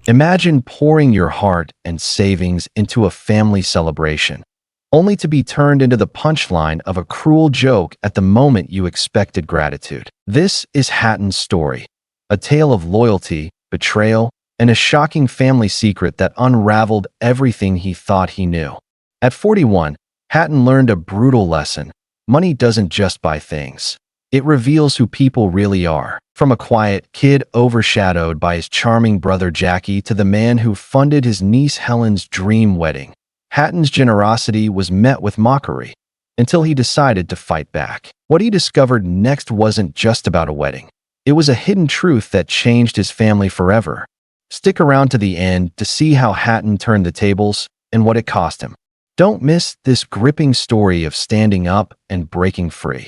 Imagine pouring your heart and savings into a family celebration, only to be turned into the punchline of a cruel joke at the moment you expected gratitude. This is Hatton's story, a tale of loyalty, betrayal, and a shocking family secret that unraveled everything he thought he knew. At 41, Hatton learned a brutal lesson. Money doesn't just buy things. It reveals who people really are. From a quiet kid overshadowed by his charming brother Jackie to the man who funded his niece Helen's dream wedding, Hatton's generosity was met with mockery until he decided to fight back. What he discovered next wasn't just about a wedding. It was a hidden truth that changed his family forever. Stick around to the end to see how Hatton turned the tables and what it cost him. Don't miss this gripping story of standing up and breaking free.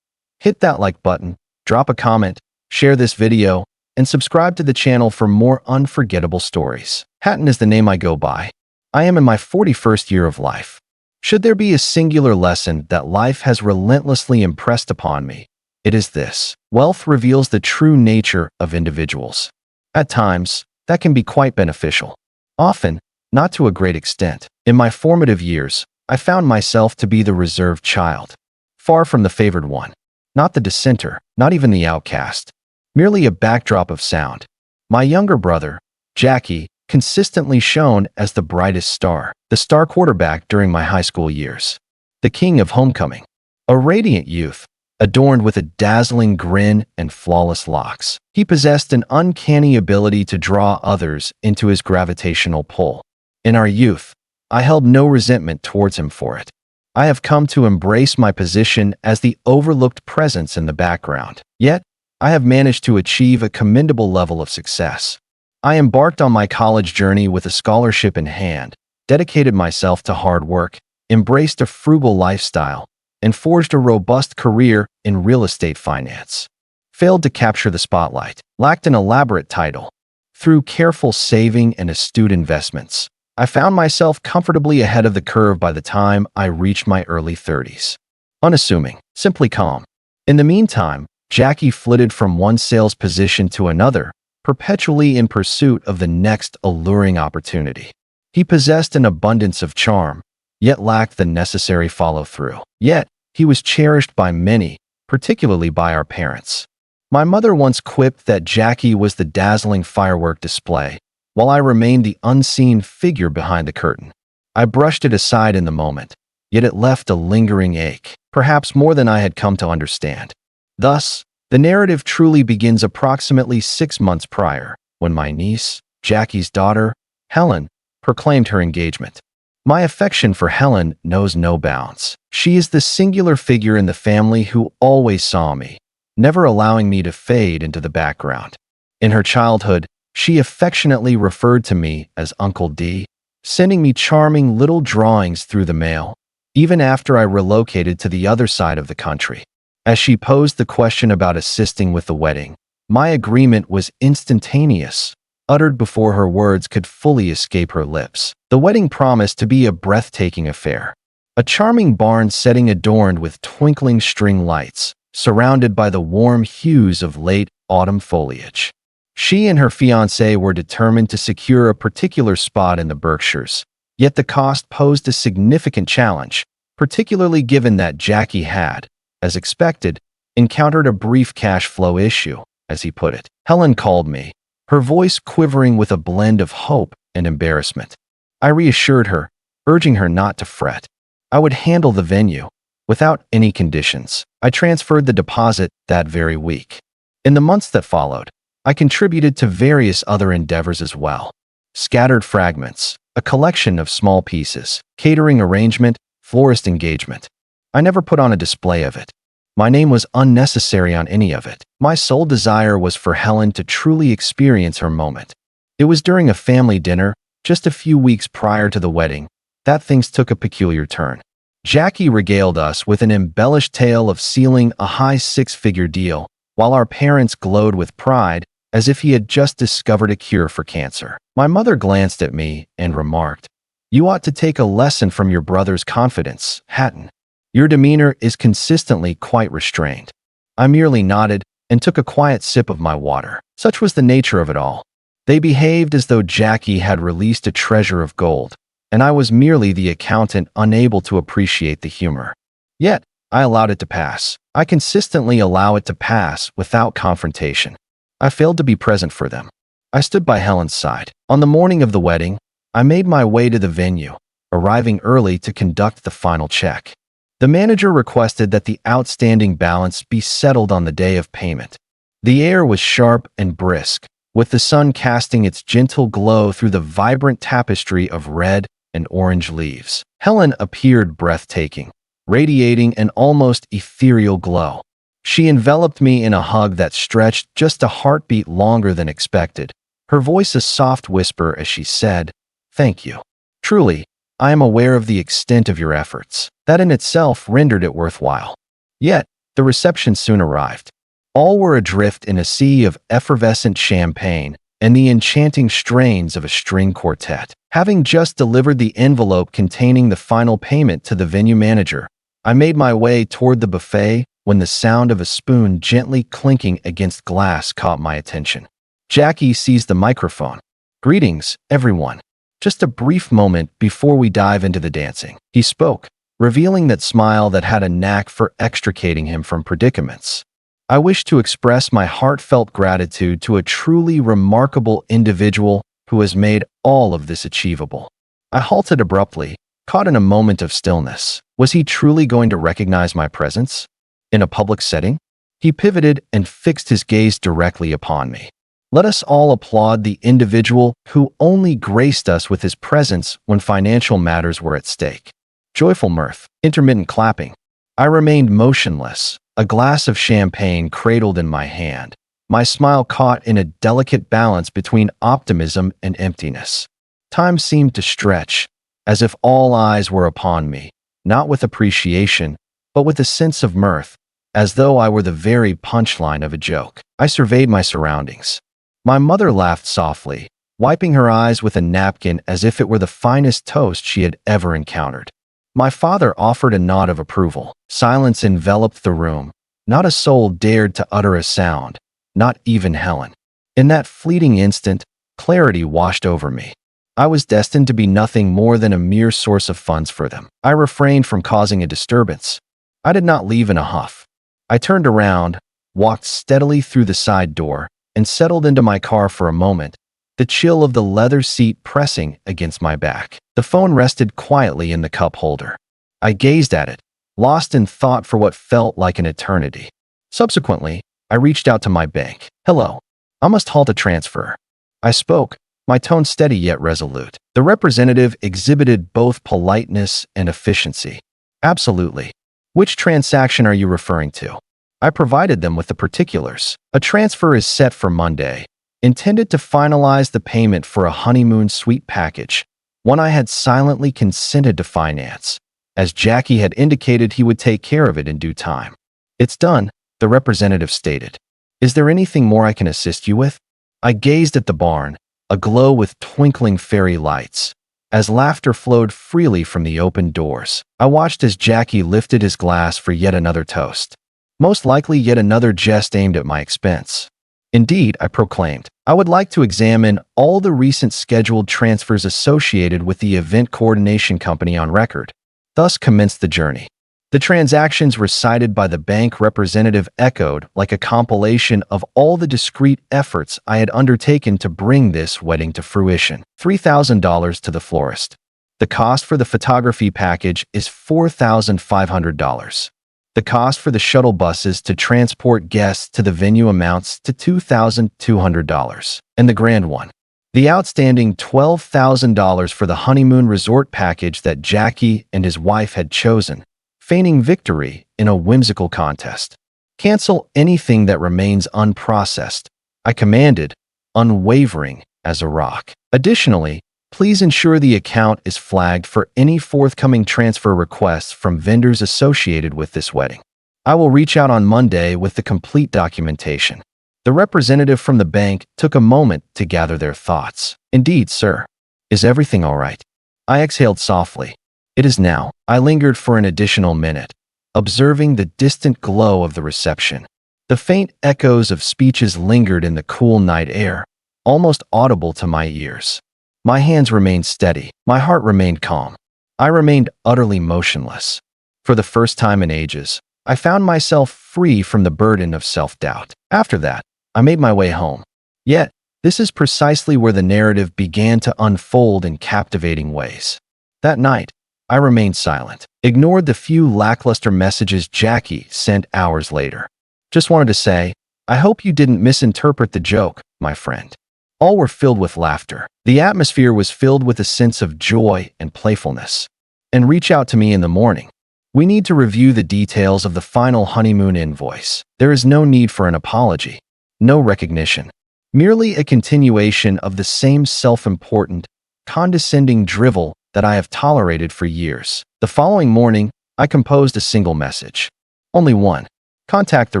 Hit that like button, drop a comment, share this video, and subscribe to the channel for more unforgettable stories. Hatton is the name I go by. I am in my 41st year of life. Should there be a singular lesson that life has relentlessly impressed upon me, it is this: wealth reveals the true nature of individuals. At times, that can be quite beneficial. Often, not to a great extent. In my formative years, I found myself to be the reserved child, far from the favored one. Not the dissenter, not even the outcast, merely a backdrop of sound. My younger brother, Jackie, consistently shone as the brightest star, the star quarterback during my high school years, the king of homecoming, a radiant youth, adorned with a dazzling grin and flawless locks. He possessed an uncanny ability to draw others into his gravitational pull. In our youth, I held no resentment towards him for it. I have come to embrace my position as the overlooked presence in the background. Yet, I have managed to achieve a commendable level of success. I embarked on my college journey with a scholarship in hand, dedicated myself to hard work, embraced a frugal lifestyle, and forged a robust career in real estate finance. Failed to capture the spotlight, lacked an elaborate title. Through careful saving and astute investments, I found myself comfortably ahead of the curve by the time I reached my early 30s. Unassuming, simply calm. In the meantime, Jackie flitted from one sales position to another, perpetually in pursuit of the next alluring opportunity. He possessed an abundance of charm, yet lacked the necessary follow-through. Yet, he was cherished by many, particularly by our parents. My mother once quipped that Jackie was the dazzling firework display, while I remained the unseen figure behind the curtain. I brushed it aside in the moment, yet it left a lingering ache, perhaps more than I had come to understand. Thus, the narrative truly begins approximately 6 months prior, when my niece, Jackie's daughter, Helen, proclaimed her engagement. My affection for Helen knows no bounds. She is the singular figure in the family who always saw me, never allowing me to fade into the background. In her childhood, she affectionately referred to me as Uncle D, sending me charming little drawings through the mail, even after I relocated to the other side of the country. As she posed the question about assisting with the wedding, my agreement was instantaneous, uttered before her words could fully escape her lips. The wedding promised to be a breathtaking affair. A charming barn setting adorned with twinkling string lights, surrounded by the warm hues of late autumn foliage. She and her fiancé were determined to secure a particular spot in the Berkshires, yet the cost posed a significant challenge, particularly given that Jackie had, as expected, encountered a brief cash flow issue, as he put it. Helen called me, her voice quivering with a blend of hope and embarrassment. I reassured her, urging her not to fret. I would handle the venue, without any conditions. I transferred the deposit that very week. In the months that followed, I contributed to various other endeavors as well. Scattered fragments, a collection of small pieces, catering arrangement, florist engagement. I never put on a display of it. My name was unnecessary on any of it. My sole desire was for Helen to truly experience her moment. It was during a family dinner, just a few weeks prior to the wedding, that things took a peculiar turn. Jackie regaled us with an embellished tale of sealing a high 6-figure deal, while our parents glowed with pride as if he had just discovered a cure for cancer. My mother glanced at me and remarked, "You ought to take a lesson from your brother's confidence, Hatton. Your demeanor is consistently quite restrained." I merely nodded and took a quiet sip of my water. Such was the nature of it all. They behaved as though Jackie had released a treasure of gold, and I was merely the accountant unable to appreciate the humor. Yet, I allowed it to pass. I consistently allow it to pass without confrontation. I failed to be present for them. I stood by Helen's side. On the morning of the wedding, I made my way to the venue, arriving early to conduct the final check. The manager requested that the outstanding balance be settled on the day of payment. The air was sharp and brisk, with the sun casting its gentle glow through the vibrant tapestry of red and orange leaves. Helen appeared breathtaking, radiating an almost ethereal glow. She enveloped me in a hug that stretched just a heartbeat longer than expected, her voice a soft whisper as she said, "Thank you. Truly, I am aware of the extent of your efforts." That in itself rendered it worthwhile. Yet, the reception soon arrived. All were adrift in a sea of effervescent champagne and the enchanting strains of a string quartet. Having just delivered the envelope containing the final payment to the venue manager, I made my way toward the buffet when the sound of a spoon gently clinking against glass caught my attention. Jackie seized the microphone. "Greetings, everyone. Just a brief moment before we dive into the dancing," he spoke, revealing that smile that had a knack for extricating him from predicaments. "I wish to express my heartfelt gratitude to a truly remarkable individual who has made all of this achievable." I halted abruptly, caught in a moment of stillness. Was he truly going to recognize my presence? In a public setting? He pivoted and fixed his gaze directly upon me. Let us all applaud the individual who only graced us with his presence when financial matters were at stake. Joyful mirth, intermittent clapping. I remained motionless, a glass of champagne cradled in my hand, my smile caught in a delicate balance between optimism and emptiness. Time seemed to stretch, as if all eyes were upon me, not with appreciation, but with a sense of mirth, as though I were the very punchline of a joke. I surveyed my surroundings. My mother laughed softly, wiping her eyes with a napkin as if it were the finest toast she had ever encountered. My father offered a nod of approval. Silence enveloped the room. Not a soul dared to utter a sound, not even Helen. In that fleeting instant, clarity washed over me. I was destined to be nothing more than a mere source of funds for them. I refrained from causing a disturbance. I did not leave in a huff. I turned around, walked steadily through the side door, and settled into my car for a moment, the chill of the leather seat pressing against my back. The phone rested quietly in the cup holder. I gazed at it, lost in thought for what felt like an eternity. Subsequently, I reached out to my bank. "Hello. I must halt a transfer." I spoke, my tone steady yet resolute. The representative exhibited both politeness and efficiency. "Absolutely. Which transaction are you referring to?" I provided them with the particulars. "A transfer is set for Monday, intended to finalize the payment for a honeymoon suite package, one I had silently consented to finance, as Jackie had indicated he would take care of it in due time." "It's done," the representative stated. "Is there anything more I can assist you with?" I gazed at the barn, aglow with twinkling fairy lights, as laughter flowed freely from the open doors. I watched as Jackie lifted his glass for yet another toast. Most likely yet another jest aimed at my expense. "Indeed," I proclaimed, "I would like to examine all the recent scheduled transfers associated with the event coordination company on record." Thus commenced the journey. The transactions recited by the bank representative echoed like a compilation of all the discreet efforts I had undertaken to bring this wedding to fruition. $3,000 to the florist. The cost for the photography package is $4,500. The cost for the shuttle buses to transport guests to the venue amounts to $2,200. And the grand one, the outstanding $12,000 for the honeymoon resort package that Jackie and his wife had chosen, feigning victory in a whimsical contest. "Cancel anything that remains unprocessed," I commanded, unwavering as a rock. "Additionally, please ensure the account is flagged for any forthcoming transfer requests from vendors associated with this wedding. I will reach out on Monday with the complete documentation." The representative from the bank took a moment to gather their thoughts. "Indeed, sir. Is everything all right?" I exhaled softly. "It is now." I lingered for an additional minute, observing the distant glow of the reception. The faint echoes of speeches lingered in the cool night air, almost audible to my ears. My hands remained steady. My heart remained calm. I remained utterly motionless. For the first time in ages, I found myself free from the burden of self-doubt. After that, I made my way home. Yet, this is precisely where the narrative began to unfold in captivating ways. That night, I remained silent, ignored the few lackluster messages Jackie sent hours later. Just wanted to say, I hope you didn't misinterpret the joke, my friend. All were filled with laughter. The atmosphere was filled with a sense of joy and playfulness. And reach out to me in the morning. We need to review the details of the final honeymoon invoice. There is no need for an apology, no recognition, merely a continuation of the same self-important, condescending drivel that I have tolerated for years. The following morning, I composed a single message. Only one. Contact the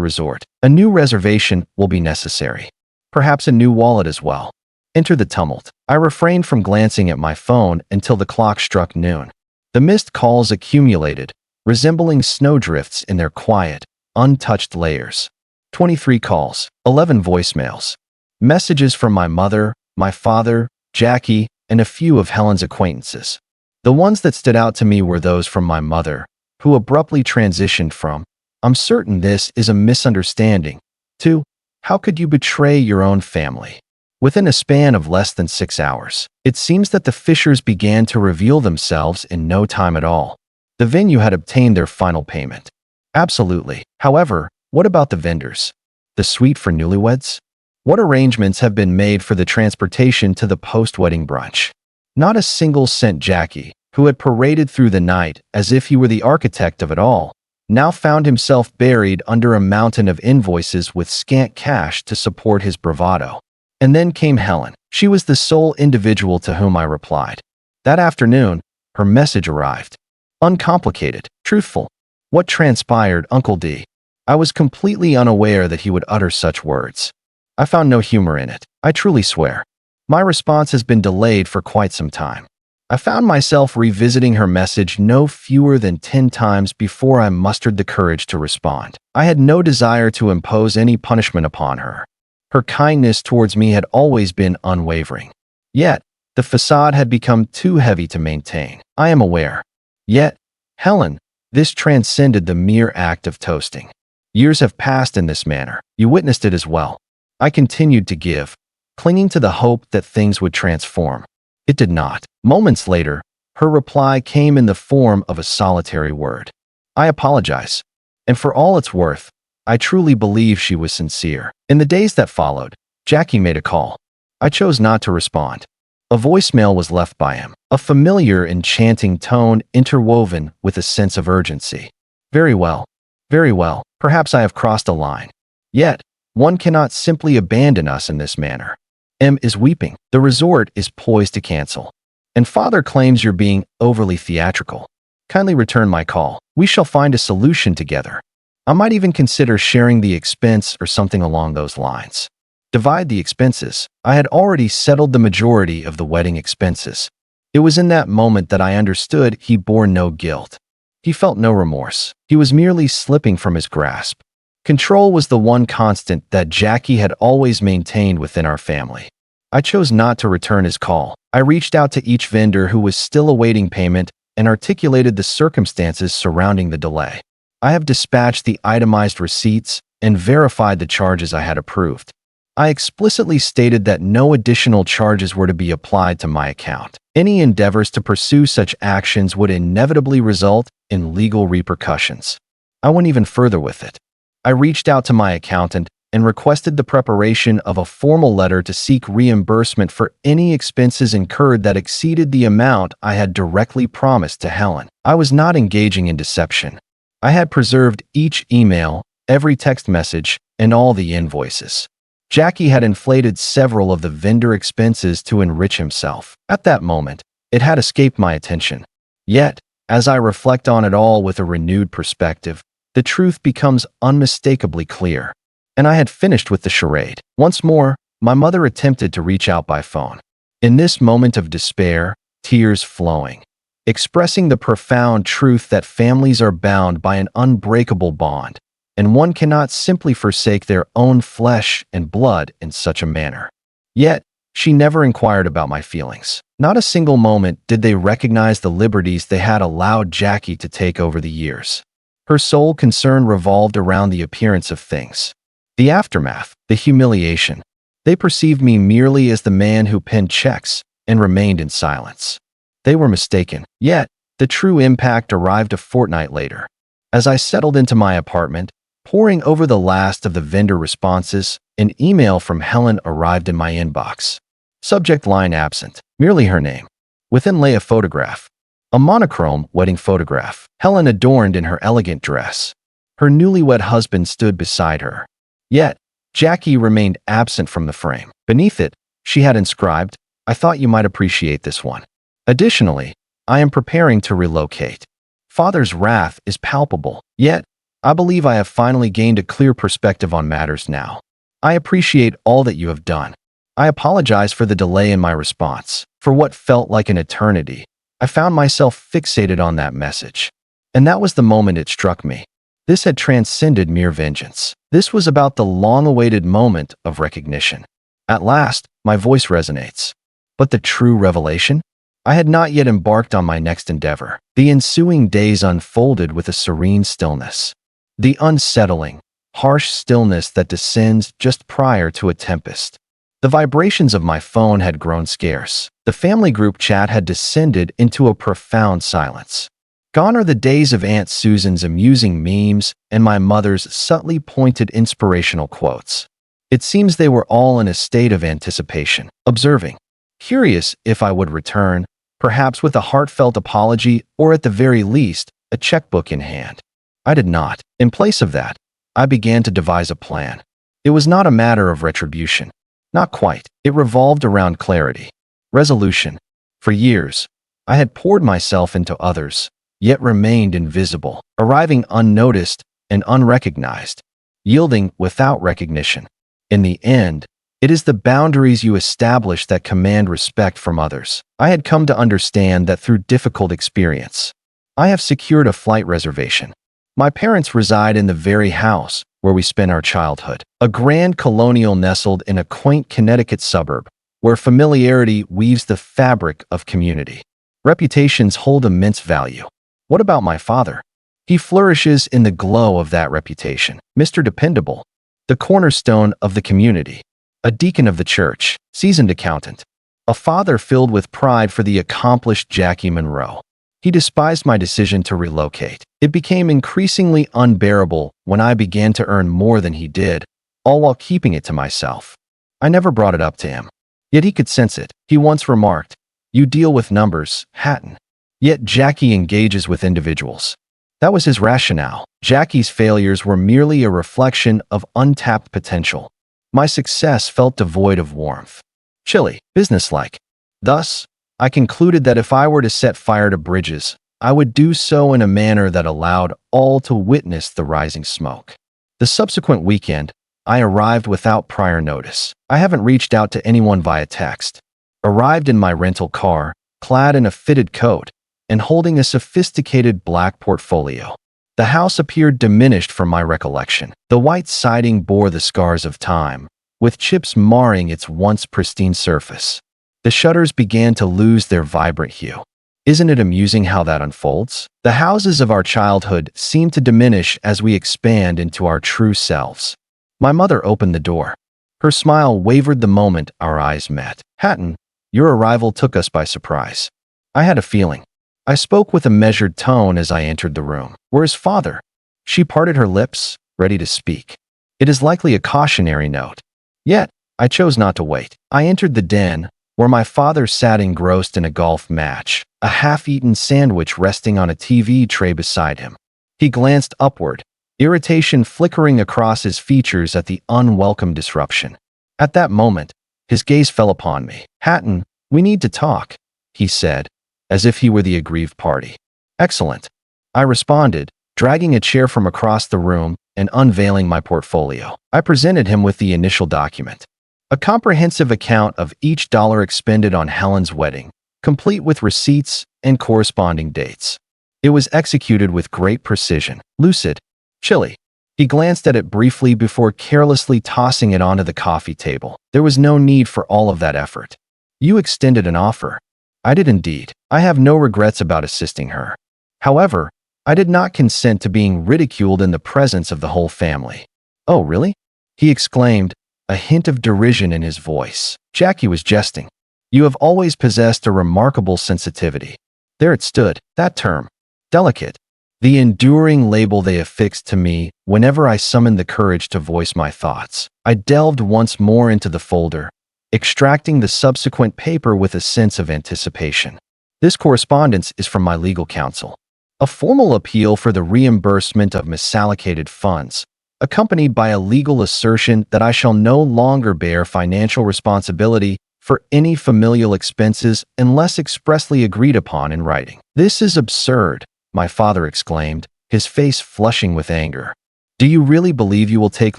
resort. A new reservation will be necessary. Perhaps a new wallet as well. Enter the tumult. I refrained from glancing at my phone until the clock struck noon. The missed calls accumulated, resembling snowdrifts in their quiet, untouched layers. 23 calls, 11 voicemails. Messages from my mother, my father, Jackie, and a few of Helen's acquaintances. The ones that stood out to me were those from my mother, who abruptly transitioned from, "I'm certain this is a misunderstanding," to, "How could you betray your own family?" Within a span of less than 6 hours, it seems that the fissures began to reveal themselves in no time at all. The venue had obtained their final payment. Absolutely. However, what about the vendors? The suite for newlyweds? What arrangements have been made for the transportation to the post-wedding brunch? Not a single cent. Jackie, who had paraded through the night as if he were the architect of it all, now found himself buried under a mountain of invoices with scant cash to support his bravado. And then came Helen. She was the sole individual to whom I replied. That afternoon, her message arrived. Uncomplicated, truthful. What transpired, Uncle D? I was completely unaware that he would utter such words. I found no humor in it, I truly swear. My response has been delayed for quite some time. I found myself revisiting her message no fewer than 10 times before I mustered the courage to respond. I had no desire to impose any punishment upon her. Her kindness towards me had always been unwavering. Yet, the facade had become too heavy to maintain. I am aware. Yet, Helen, this transcended the mere act of toasting. Years have passed in this manner. You witnessed it as well. I continued to give, clinging to the hope that things would transform. It did not. Moments later, her reply came in the form of a solitary word. I apologize. And for all it's worth, I truly believe she was sincere. In the days that followed, Jackie made a call. I chose not to respond. A voicemail was left by him, a familiar, enchanting tone interwoven with a sense of urgency. Very well. Very well. Perhaps I have crossed a line. Yet, one cannot simply abandon us in this manner. M is weeping. The resort is poised to cancel. And father claims you're being overly theatrical. Kindly return my call. We shall find a solution together. I might even consider sharing the expense or something along those lines. Divide the expenses. I had already settled the majority of the wedding expenses. It was in that moment that I understood he bore no guilt. He felt no remorse. He was merely slipping from his grasp. Control was the one constant that Jackie had always maintained within our family. I chose not to return his call. I reached out to each vendor who was still awaiting payment and articulated the circumstances surrounding the delay. I have dispatched the itemized receipts and verified the charges I had approved. I explicitly stated that no additional charges were to be applied to my account. Any endeavors to pursue such actions would inevitably result in legal repercussions. I went even further with it. I reached out to my accountant and requested the preparation of a formal letter to seek reimbursement for any expenses incurred that exceeded the amount I had directly promised to Helen. I was not engaging in deception. I had preserved each email, every text message, and all the invoices. Jackie had inflated several of the vendor expenses to enrich himself. At that moment, it had escaped my attention. Yet, as I reflect on it all with a renewed perspective, the truth becomes unmistakably clear. And I had finished with the charade. Once more, my mother attempted to reach out by phone. In this moment of despair, tears flowing, expressing the profound truth that families are bound by an unbreakable bond, and one cannot simply forsake their own flesh and blood in such a manner. Yet, She never inquired about my feelings. Not a single moment did they recognize the liberties they had allowed Jackie to take over the years. Her sole concern revolved around the appearance of things. The aftermath, the humiliation. They perceived me merely as the man who penned checks and remained in silence. They were mistaken. Yet, the true impact arrived a fortnight later. As I settled into my apartment, poring over the last of the vendor responses, an email from Helen arrived in my inbox. Subject line absent, merely her name. Within lay a photograph. A monochrome wedding photograph. Helen adorned in her elegant dress. Her newlywed husband stood beside her. Yet, Jackie remained absent from the frame. Beneath it, she had inscribed, "I thought you might appreciate this one. Additionally, I am preparing to relocate." Father's wrath is palpable, yet I believe I have finally gained a clear perspective on matters now. I appreciate all that you have done. I apologize for the delay in my response. For what felt like an eternity, I found myself fixated on that message. And that was the moment it struck me. This had transcended mere vengeance. This was about the long-awaited moment of recognition. At last, my voice resonates. But the true revelation? I had not yet embarked on my next endeavor. The ensuing days unfolded with a serene stillness. The unsettling, harsh stillness that descends just prior to a tempest. The vibrations of my phone had grown scarce. The family group chat had descended into a profound silence. Gone are the days of Aunt Susan's amusing memes and my mother's subtly pointed inspirational quotes. It seems they were all in a state of anticipation, observing, curious if I would return, perhaps with a heartfelt apology or at the very least, a checkbook in hand. I did not. In place of that, I began to devise a plan. It was not a matter of retribution. Not quite. It revolved around clarity. Resolution. For years, I had poured myself into others, yet remained invisible, arriving unnoticed and unrecognized, yielding without recognition. In the end, it is the boundaries you establish that command respect from others. I had come to understand that through difficult experience. I have secured a flight reservation. My parents reside in the very house where we spent our childhood, a grand colonial nestled in a quaint Connecticut suburb, where familiarity weaves the fabric of community. Reputations hold immense value. What about my father? He flourishes in the glow of that reputation. Mr. Dependable, the cornerstone of the community, a deacon of the church, seasoned accountant, a father filled with pride for the accomplished Jackie Monroe. He despised my decision to relocate. It became increasingly unbearable when I began to earn more than he did, all while keeping it to myself. I never brought it up to him. Yet he could sense it. He once remarked, "You deal with numbers, Hatton. Yet Jackie engages with individuals." That was his rationale. Jackie's failures were merely a reflection of untapped potential. My success felt devoid of warmth. Chilly, businesslike. Thus, I concluded that if I were to set fire to bridges, I would do so in a manner that allowed all to witness the rising smoke. The subsequent weekend, I arrived without prior notice. I haven't reached out to anyone via text. Arrived in my rental car, clad in a fitted coat, and holding a sophisticated black portfolio. The house appeared diminished from my recollection. The white siding bore the scars of time, with chips marring its once pristine surface. The shutters began to lose their vibrant hue. Isn't it amusing how that unfolds? The houses of our childhood seem to diminish as we expand into our true selves. My mother opened the door. Her smile wavered the moment our eyes met. "Hatton, your arrival took us by surprise." I had a feeling. I spoke with a measured tone as I entered the room. "Where's father?" She parted her lips, ready to speak. It is likely a cautionary note. Yet, I chose not to wait. I entered the den, where my father sat engrossed in a golf match, a half-eaten sandwich resting on a TV tray beside him. He glanced upward, irritation flickering across his features at the unwelcome disruption. At that moment, his gaze fell upon me. "Hatton, we need to talk," he said, as if he were the aggrieved party. "Excellent," I responded, dragging a chair from across the room and unveiling my portfolio. I presented him with the initial document. A comprehensive account of each dollar expended on Helen's wedding, complete with receipts and corresponding dates. It was executed with great precision, lucid, chilly. He glanced at it briefly before carelessly tossing it onto the coffee table. There was no need for all of that effort. You extended an offer. I did indeed. I have no regrets about assisting her. However, I did not consent to being ridiculed in the presence of the whole family. Oh, really? He exclaimed, a hint of derision in his voice. Jackie was jesting. You have always possessed a remarkable sensitivity. There it stood, that term. Delicate. The enduring label they affixed to me whenever I summoned the courage to voice my thoughts. I delved once more into the folder, extracting the subsequent paper with a sense of anticipation. This correspondence is from my legal counsel. A formal appeal for the reimbursement of misallocated funds, accompanied by a legal assertion that I shall no longer bear financial responsibility for any familial expenses unless expressly agreed upon in writing. This is absurd, my father exclaimed, his face flushing with anger. Do you really believe you will take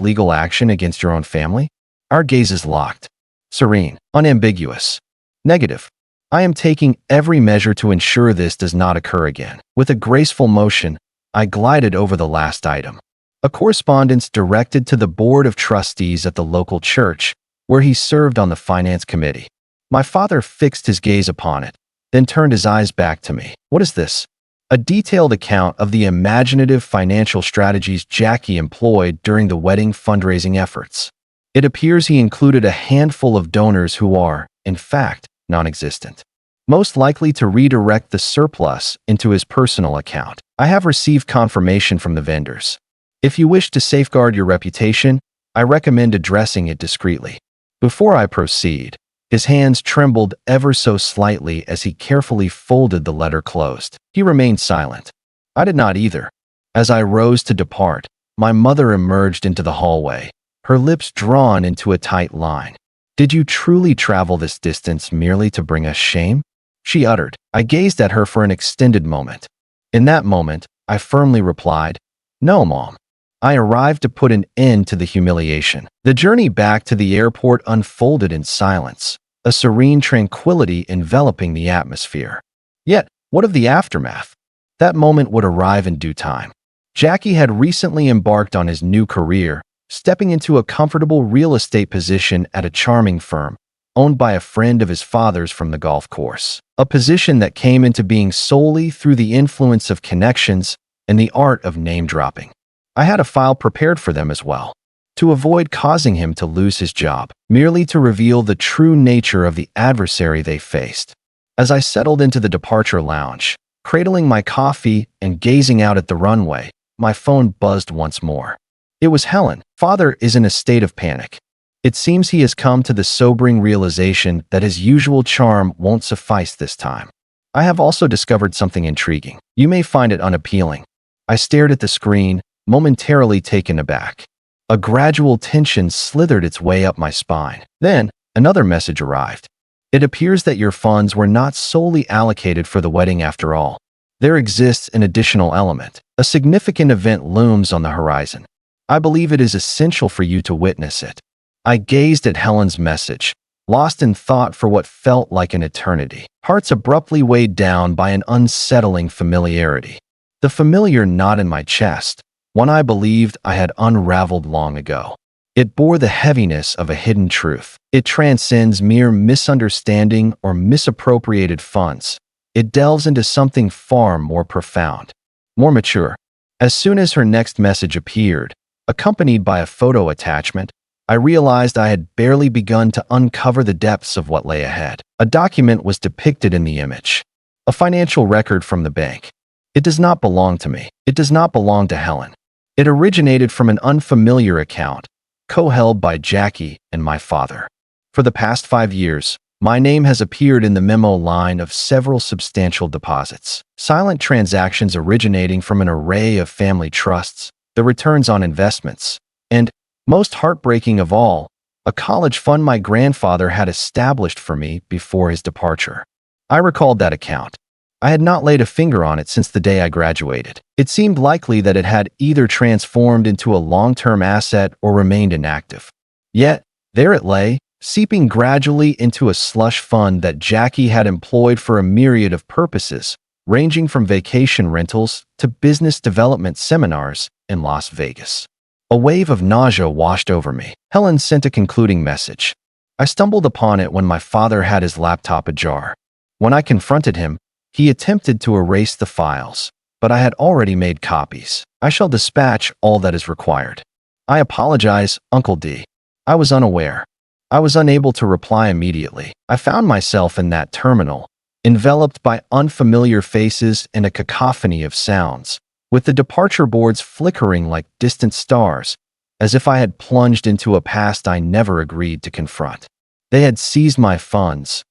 legal action against your own family? Our gazes locked. Serene, unambiguous. Negative. I am taking every measure to ensure this does not occur again. With a graceful motion, I glided over the last item. A correspondence directed to the Board of Trustees at the local church, where he served on the finance committee. My father fixed his gaze upon it, then turned his eyes back to me. What is this? A detailed account of the imaginative financial strategies Jackie employed during the wedding fundraising efforts. It appears he included a handful of donors who are, in fact, non-existent, most likely to redirect the surplus into his personal account. I have received confirmation from the vendors. If you wish to safeguard your reputation, I recommend addressing it discreetly. Before I proceed, his hands trembled ever so slightly as he carefully folded the letter closed. He remained silent. I did not either. As I rose to depart, my mother emerged into the hallway, her lips drawn into a tight line. Did you truly travel this distance merely to bring us shame? She uttered. I gazed at her for an extended moment. In that moment, I firmly replied, No, Mom. I arrived to put an end to the humiliation. The journey back to the airport unfolded in silence, a serene tranquility enveloping the atmosphere. Yet, what of the aftermath? That moment would arrive in due time. Jackie had recently embarked on his new career, stepping into a comfortable real estate position at a charming firm, owned by a friend of his father's from the golf course. A position that came into being solely through the influence of connections and the art of name-dropping. I had a file prepared for them as well, to avoid causing him to lose his job, merely to reveal the true nature of the adversary they faced. As I settled into the departure lounge, cradling my coffee and gazing out at the runway, my phone buzzed once more. It was Helen. Father is in a state of panic. It seems he has come to the sobering realization that his usual charm won't suffice this time. I have also discovered something intriguing. You may find it unappealing. I stared at the screen, momentarily taken aback. A gradual tension slithered its way up my spine. Then, another message arrived. It appears that your funds were not solely allocated for the wedding after all. There exists an additional element. A significant event looms on the horizon. I believe it is essential for you to witness it. I gazed at Helen's message, lost in thought for what felt like an eternity. Hearts abruptly weighed down by an unsettling familiarity. The familiar knot in my chest, one I believed I had unraveled long ago. It bore the heaviness of a hidden truth. It transcends mere misunderstanding or misappropriated funds. It delves into something far more profound, more mature. As soon as her next message appeared, accompanied by a photo attachment, I realized I had barely begun to uncover the depths of what lay ahead. A document was depicted in the image. A financial record from the bank. It does not belong to me. It does not belong to Helen. It originated from an unfamiliar account, co-held by Jackie and my father. For the past 5 years, my name has appeared in the memo line of several substantial deposits. Silent transactions originating from an array of family trusts, the returns on investments, and, most heartbreaking of all, a college fund my grandfather had established for me before his departure. I recalled that account. I had not laid a finger on it since the day I graduated. It seemed likely that it had either transformed into a long-term asset or remained inactive. Yet, there it lay, seeping gradually into a slush fund that Jackie had employed for a myriad of purposes, ranging from vacation rentals to business development seminars in Las Vegas. A wave of nausea washed over me. Helen sent a concluding message. I stumbled upon it when my father had his laptop ajar. When I confronted him, he attempted to erase the files, but I had already made copies. I shall dispatch all that is required. I apologize, Uncle D. I was unaware. I was unable to reply immediately. I found myself in that terminal, enveloped by unfamiliar faces and a cacophony of sounds, with the departure boards flickering like distant stars, as if I had plunged into a past I never agreed to confront. They had seized my funds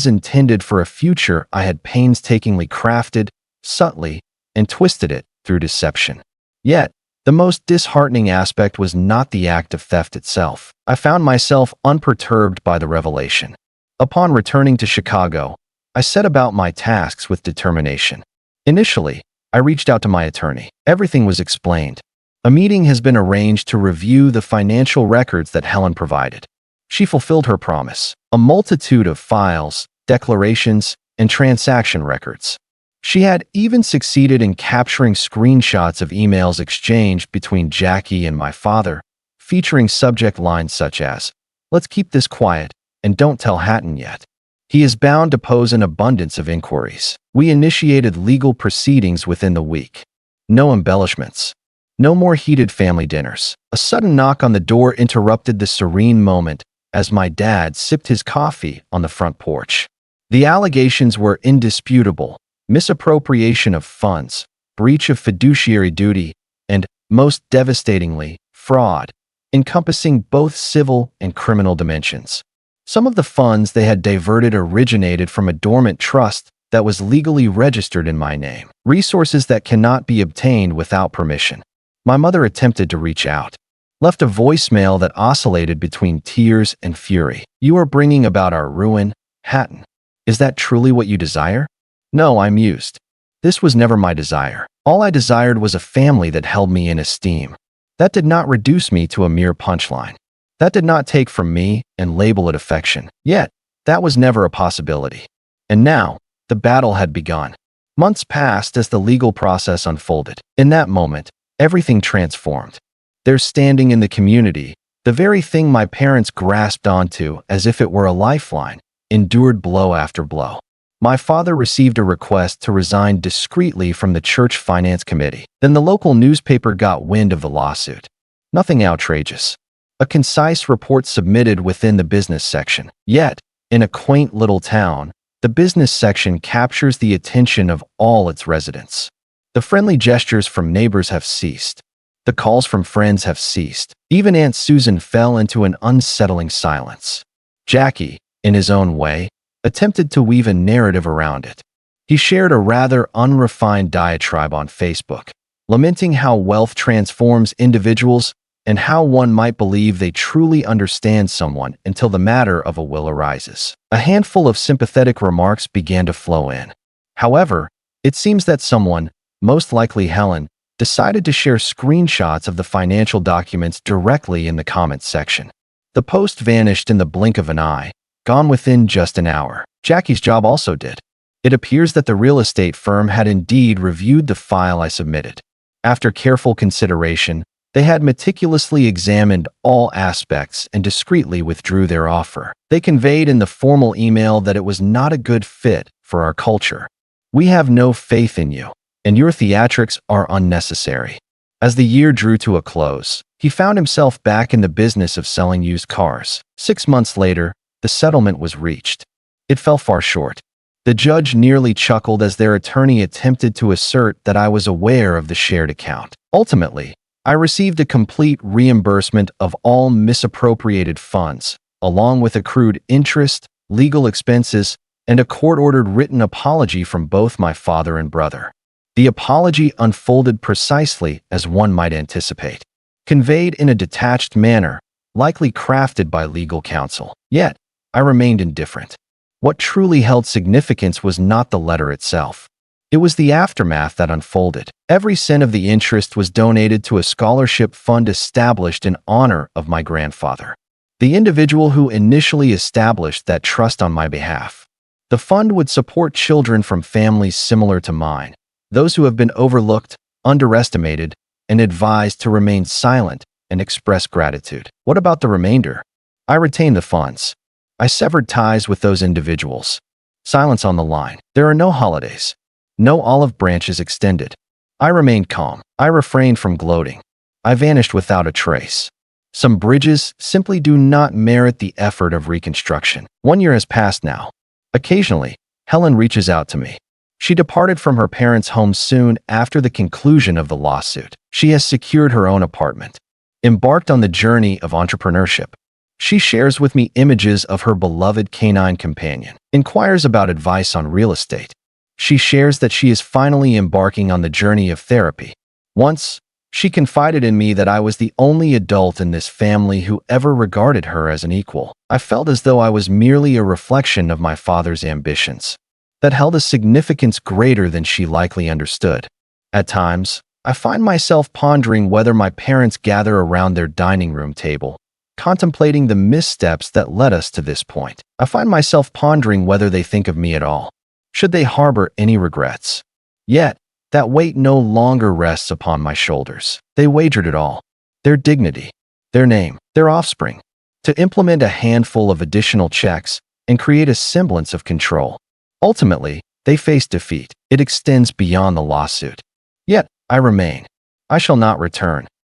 intended for a future I had painstakingly crafted, subtly, and twisted it through deception. Yet, the most disheartening aspect was not the act of theft itself. I found myself unperturbed by the revelation. Upon returning to Chicago, I set about my tasks with determination. Initially, I reached out to my attorney. Everything was explained. A meeting has been arranged to review the financial records that Helen provided. She fulfilled her promise. A multitude of files, declarations, and transaction records. She had even succeeded in capturing screenshots of emails exchanged between Jackie and my father, featuring subject lines such as, "Let's keep this quiet, and don't tell Hatton yet. He is bound to pose an abundance of inquiries." We initiated legal proceedings within the week. No embellishments. No more heated family dinners. A sudden knock on the door interrupted the serene moment as my dad sipped his coffee on the front porch. The allegations were indisputable: misappropriation of funds, breach of fiduciary duty, and, most devastatingly, fraud, encompassing both civil and criminal dimensions. Some of the funds they had diverted originated from a dormant trust that was legally registered in my name, resources that cannot be obtained without permission. My mother attempted to reach out, left a voicemail that oscillated between tears and fury. "You are bringing about our ruin, Hatton. Is that truly what you desire?" "No," I mused. "This was never my desire. All I desired was a family that held me in esteem. That did not reduce me to a mere punchline. That did not take from me and label it affection. Yet, that was never a possibility." And now, the battle had begun. Months passed as the legal process unfolded. In that moment, everything transformed. Their standing in the community, the very thing my parents grasped onto as if it were a lifeline, endured blow after blow. My father received a request to resign discreetly from the church finance committee. Then the local newspaper got wind of the lawsuit. Nothing outrageous. A concise report submitted within the business section. Yet, in a quaint little town, the business section captures the attention of all its residents. The friendly gestures from neighbors have ceased. The calls from friends have ceased. Even Aunt Susan fell into an unsettling silence. Jackie, in his own way, attempted to weave a narrative around it. He shared a rather unrefined diatribe on Facebook, lamenting how wealth transforms individuals and how one might believe they truly understand someone until the matter of a will arises. A handful of sympathetic remarks began to flow in. However, it seems that someone, most likely Helen, decided to share screenshots of the financial documents directly in the comments section. The post vanished in the blink of an eye, gone within just an hour. Jackie's job also did. It appears that the real estate firm had indeed reviewed the file I submitted. After careful consideration, they had meticulously examined all aspects and discreetly withdrew their offer. They conveyed in the formal email that it was not a good fit for our culture. "We have no faith in you, and your theatrics are unnecessary." As the year drew to a close, he found himself back in the business of selling used cars. 6 months later, the settlement was reached. It fell far short. The judge nearly chuckled as their attorney attempted to assert that I was aware of the shared account. Ultimately, I received a complete reimbursement of all misappropriated funds, along with accrued interest, legal expenses, and a court-ordered written apology from both my father and brother. The apology unfolded precisely as one might anticipate, conveyed in a detached manner, likely crafted by legal counsel. Yet, I remained indifferent. What truly held significance was not the letter itself. It was the aftermath that unfolded. Every cent of the interest was donated to a scholarship fund established in honor of my grandfather, the individual who initially established that trust on my behalf. The fund would support children from families similar to mine, those who have been overlooked, underestimated, and advised to remain silent and express gratitude. What about the remainder? I retained the funds. I severed ties with those individuals. Silence on the line. There are no holidays. No olive branches extended. I remained calm. I refrained from gloating. I vanished without a trace. Some bridges simply do not merit the effort of reconstruction. 1 year has passed now. Occasionally, Helen reaches out to me. She departed from her parents' home soon after the conclusion of the lawsuit. She has secured her own apartment, embarked on the journey of entrepreneurship. She shares with me images of her beloved canine companion, inquires about advice on real estate. She shares that she is finally embarking on the journey of therapy. Once, she confided in me that I was the only adult in this family who ever regarded her as an equal. I felt as though I was merely a reflection of my father's ambitions, that held a significance greater than she likely understood. At times, I find myself pondering whether my parents gather around their dining room table, contemplating the missteps that led us to this point. I find myself pondering whether they think of me at all. Should they harbor any regrets? Yet, that weight no longer rests upon my shoulders. They wagered it all, their dignity, their name, their offspring, to implement a handful of additional checks and create a semblance of control. Ultimately, they face defeat. It extends beyond the lawsuit. Yet, I remain. I shall not return.